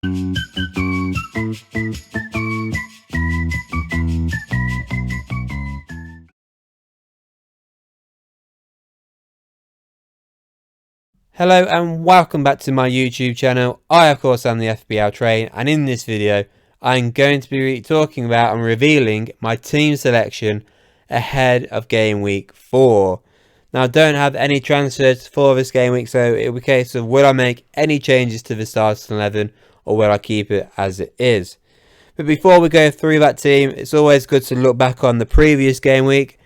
Hello and welcome back to my YouTube channel. I of course am the FPL Train, and in this video I'm going to be talking about and revealing my team selection ahead of game week 4. Now I don't have any transfers for this game week, so it'll be a case of will I make any changes to the starting 11 or will I keep it as it is. But before we go through that team, it's always good to look back on the previous game week.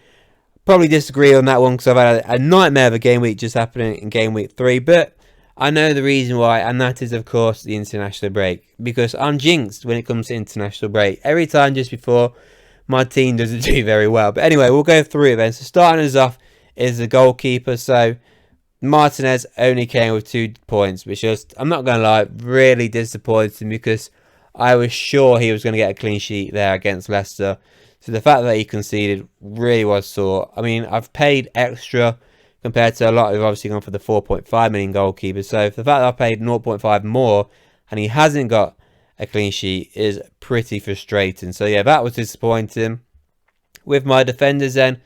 Probably disagree on that one because I've had a nightmare of a game week just happening in game week 3, but I know the reason why, and that is of course the international break, because I'm jinxed when it comes to international break. Every time just before, my team doesn't do very well. But anyway, we'll go through it then. So starting us off is the goalkeeper. So Martinez only came with 2 points, which just, I'm not going to lie, really disappointing because I was sure he was going to get a clean sheet there against Leicester. So the fact that he conceded really was sore. I mean, I've paid extra compared to a lot who've obviously gone for the 4.5 million goalkeeper. So the fact that I paid 0.5 more and he hasn't got a clean sheet is pretty frustrating. So yeah, that was disappointing. With my defenders then,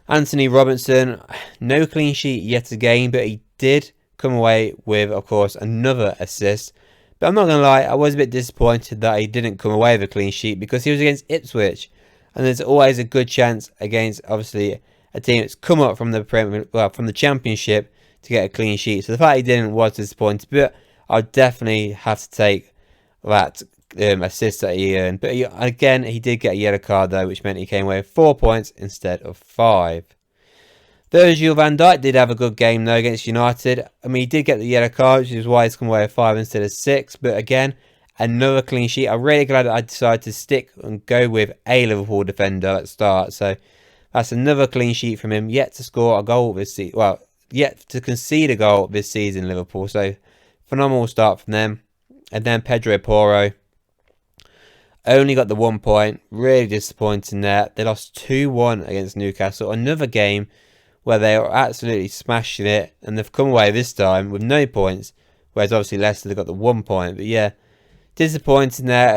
Anthony Robinson, no clean sheet yet again, but he did come away with, of course, another assist. But I'm not going to lie, I was a bit disappointed that he didn't come away with a clean sheet because he was against Ipswich. And there's always a good chance against, obviously, a team that's come up from the Championship to get a clean sheet. So the fact he didn't was disappointing, but I'll definitely have to take that assist that he earned. But again, he did get a yellow card though, which meant he came away with 4 points instead of 5. Virgil van Dijk did have a good game though against United. I mean, he did get the yellow card, which is why he's come away with 5 instead of 6. But again, another clean sheet. I'm really glad that I decided to stick and go with a Liverpool defender at the start. So that's another clean sheet from him. Yet to score a goal this season. Well, yet to concede a goal this season, Liverpool. So phenomenal start from them. And then Pedro Porro only got the 1 point. Really disappointing there. They lost 2-1 against Newcastle. Another game where they were absolutely smashing it. And they've come away this time with no points. Whereas obviously Leicester got the 1 point. But yeah, disappointing there,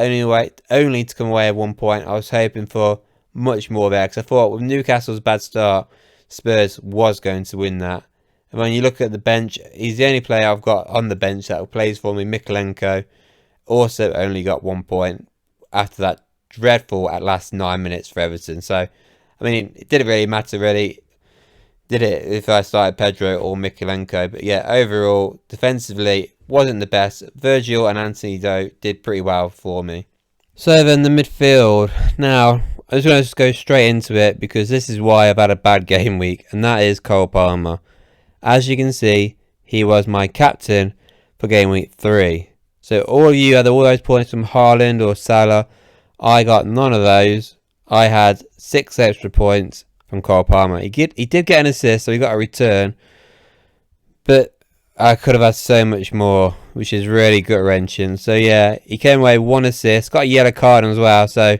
only to come away with 1 point. I was hoping for much more there because I thought with Newcastle's bad start, Spurs was going to win that. And when you look at the bench, he's the only player I've got on the bench that plays for me. Mikolenko also only got 1 point after that dreadful at last 9 minutes for Everton. So, I mean, it didn't really matter really, did it, if I started Pedro or Mikolenko. But yeah, overall, defensively, wasn't the best. Virgil and Anthony, though, did pretty well for me. So then the midfield. Now, I just want to go straight into it because this is why I've had a bad game week, and that is Cole Palmer. As you can see, he was my captain for game week 3. So all of you had all those points from Haaland or Salah. I got none of those. I had 6 extra points from Cole Palmer. He did get an assist, so he got a return. But I could have had so much more, which is really gut-wrenching. So yeah, he came away with 1 assist, got a yellow card as well. So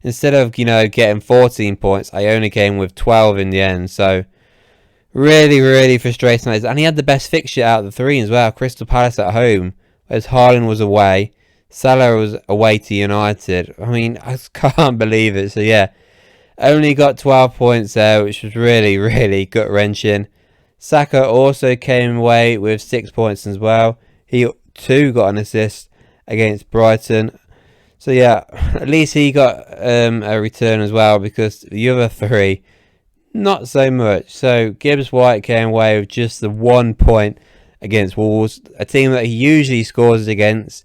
instead of, getting 14 points, I only came with 12 in the end. So really, really frustrating. And he had the best fixture out of the 3 as well. Crystal Palace at home, whereas Haaland was away. Salah was away to United. I mean, I just can't believe it. So yeah, only got 12 points there, which was really, really gut-wrenching. Saka also came away with 6 points as well. He too got an assist against Brighton. So yeah, at least he got a return as well, because the other 3, not so much. So Gibbs White came away with just the 1 point against Wolves, a team that he usually scores against.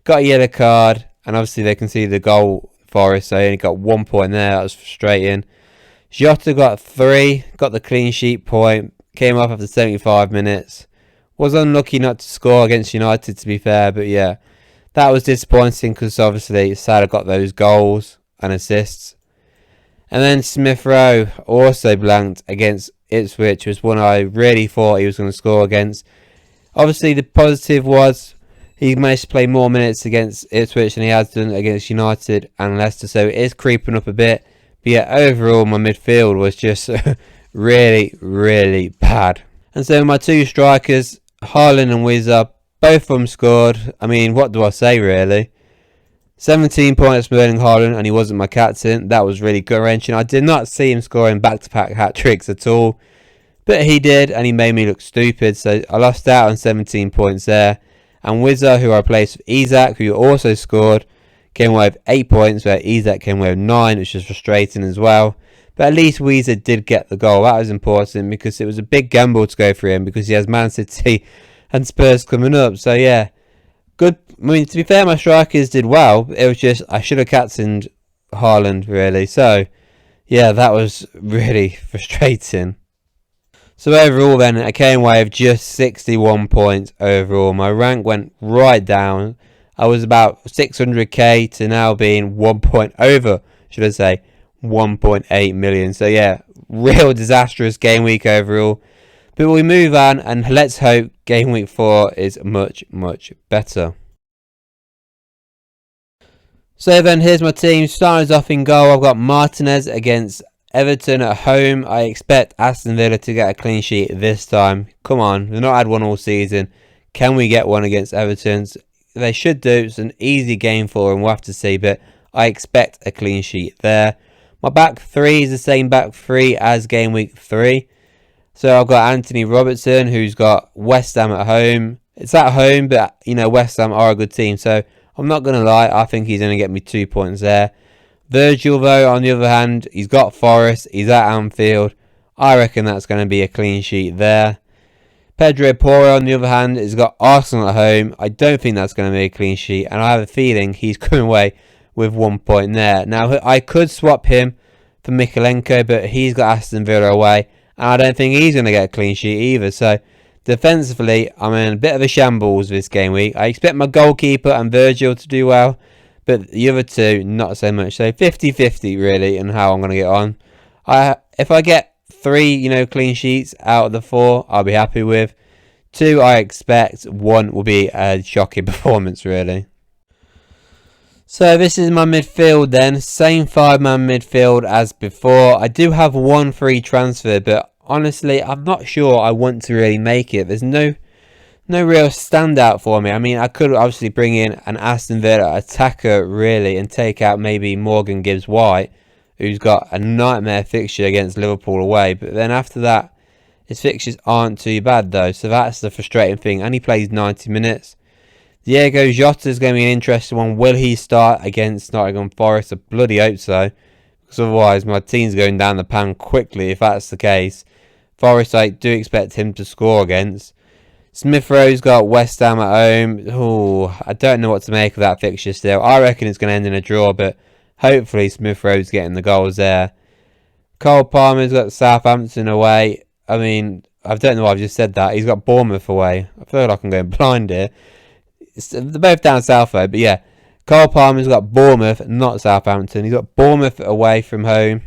Got a yellow card, and obviously they conceded a goal for us, so he only got 1 point there. That was frustrating. Jota got 3, got the clean sheet point, came off after 75 minutes. Was unlucky not to score against United, to be fair, but yeah, that was disappointing because obviously Salah got those goals and assists. And then Smith Rowe also blanked against Ipswich, was one I really thought he was going to score against. Obviously the positive was he managed to play more minutes against Ipswich than he has done against United and Leicester, so it is creeping up a bit. But yeah, overall my midfield was just really, really bad. And so my 2 strikers, Haaland and Wizard, both of them scored. I mean, what do I say, really? 17 points from Erling Haaland, and he wasn't my captain. That was really gut-wrenching. I did not see him scoring back-to-back hat-tricks at all. But he did, and he made me look stupid. So I lost out on 17 points there. And Wizza, who I replaced with Isak, who also scored, came away with 8 points, where Isak came away with 9, which was frustrating as well. But at least Weezer did get the goal. That was important because it was a big gamble to go for him because he has Man City and Spurs coming up. So yeah, good. I mean, to be fair, my strikers did well. It was just I should have captained Haaland, really. So yeah, that was really frustrating. So overall then, I came away with just 61 points overall. My rank went right down. I was about 600k to now being 1 point over, should I say, 1.8 million. So yeah, real disastrous game week overall. But we move on and let's hope game week 4 is much, much better. So then here's my team. Starting us off in goal, I've got Martinez against Everton at home. I expect Aston Villa to get a clean sheet this time. Come on, they've not had one all season. Can we get one against Everton? They should do. It's an easy game for them. We'll have to see, but I expect a clean sheet there. My back three is the same back three as game week 3. So I've got Anthony Robertson, who's got West Ham at home. It's at home, but you know West Ham are a good team. So I'm not going to lie, I think he's going to get me 2 points there. Virgil, though, on the other hand, he's got Forest. He's at Anfield. I reckon that's going to be a clean sheet there. Pedro Porro, on the other hand, has got Arsenal at home. I don't think that's going to be a clean sheet, and I have a feeling he's coming away with 1 point there. Now, I could swap him for Mikalenko, but he's got Aston Villa away, and I don't think he's going to get a clean sheet either. So, defensively, I'm in a bit of a shambles this game week. I expect my goalkeeper and Virgil to do well, but the other two, not so much. So, 50-50, really, and how I'm going to get on. If I get 3, clean sheets out of the 4, I'll be happy with. 2, I expect. 1 will be a shocking performance, really. So this is my midfield then. Same 5-man midfield as before. I do have 1 free transfer, but honestly, I'm not sure I want to really make it. There's no real standout for me. I mean, I could obviously bring in an Aston Villa attacker, really, and take out maybe Morgan Gibbs-White, who's got a nightmare fixture against Liverpool away. But then after that, his fixtures aren't too bad, though. So that's the frustrating thing. And he plays 90 minutes. Diego Jota is going to be an interesting one. Will he start against Nottingham Forest? I bloody hope so. Because otherwise, my team's going down the pan quickly if that's the case. Forest, I do expect him to score against. Smith Rowe's got West Ham at home. Oh, I don't know what to make of that fixture still. I reckon it's going to end in a draw, but hopefully Smith Rowe's getting the goals there. Cole Palmer's got Southampton away. I mean, I don't know why I've just said that. He's got Bournemouth away. I feel like I'm going blind here. They're both down south though, but yeah. Cole Palmer's got Bournemouth, not Southampton. He's got Bournemouth away from home.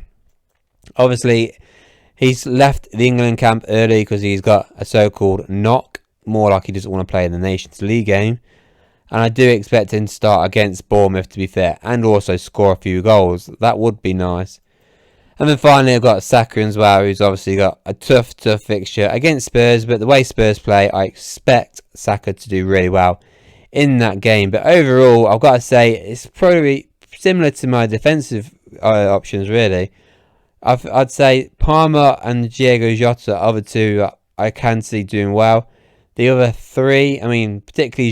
Obviously, he's left the England camp early because he's got a so-called knock. More like he doesn't want to play in the Nations League game. And I do expect him to start against Bournemouth, to be fair, and also score a few goals. That would be nice. And then finally, I've got Saka as well, who's obviously got a tough fixture against Spurs. But the way Spurs play, I expect Saka to do really well in that game. But overall, I've got to say, it's probably similar to my defensive options, really. I'd say Palmer and Diego Jota are the two I can see doing well. The other 3, I mean, particularly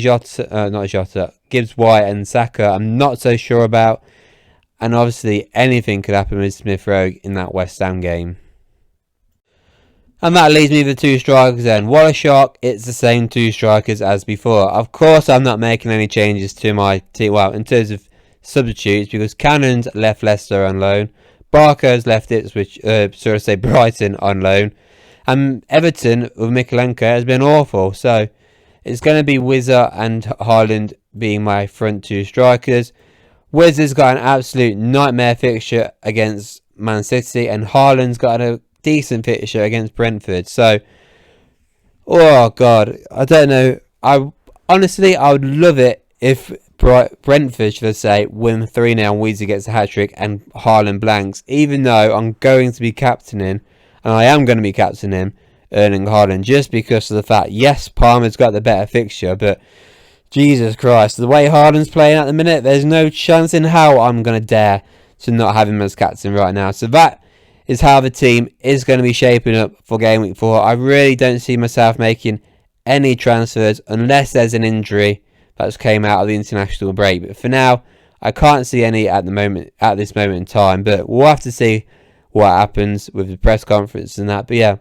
Gibbs-White and Saka, I'm not so sure about. And obviously, anything could happen with Smith Rowe in that West Ham game. And that leaves me with the 2 strikers then. What a shock, it's the same 2 strikers as before. Of course, I'm not making any changes to my team, well, in terms of substitutes, because Cannon's left Leicester on loan. Barker's left Brighton on loan. And Everton with Mikalenko has been awful. So it's going to be Wizza and Haaland being my front 2 strikers. Wizza's got an absolute nightmare fixture against Man City, and Haaland's got a decent fixture against Brentford. So, oh god, I don't know. I would love it if Brentford, should I say, win 3-0 and Wizza gets a hat-trick and Haaland blanks. Even though I'm going to be captaining, and I am going to be captaining him, Erling Haaland, just because of the fact, yes, Palmer's got the better fixture, but Jesus Christ, the way Haaland's playing at the minute, there's no chance in hell I'm going to dare to not have him as captain right now. So that is how the team is going to be shaping up for game week 4. I really don't see myself making any transfers unless there's an injury that's came out of the international break. But for now, I can't see any at this moment in time. But we'll have to see what happens with the press conference and that. But yeah,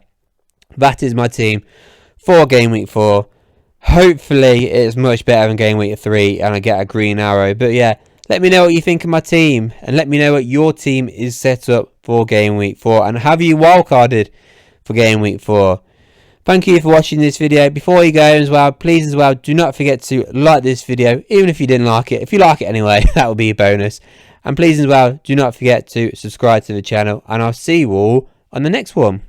that is my team for game week 4. Hopefully it's much better than game week 3 and I get a green arrow. But yeah, let me know what you think of my team, and let me know what your team is set up for game week 4, and have you wildcarded for game week 4. Thank you for watching this video. Before you go as well, please as well, do not forget to like this video, even if you didn't like it. If you like it anyway, that will be a bonus. And please as well, do not forget to subscribe to the channel, and I'll see you all on the next one.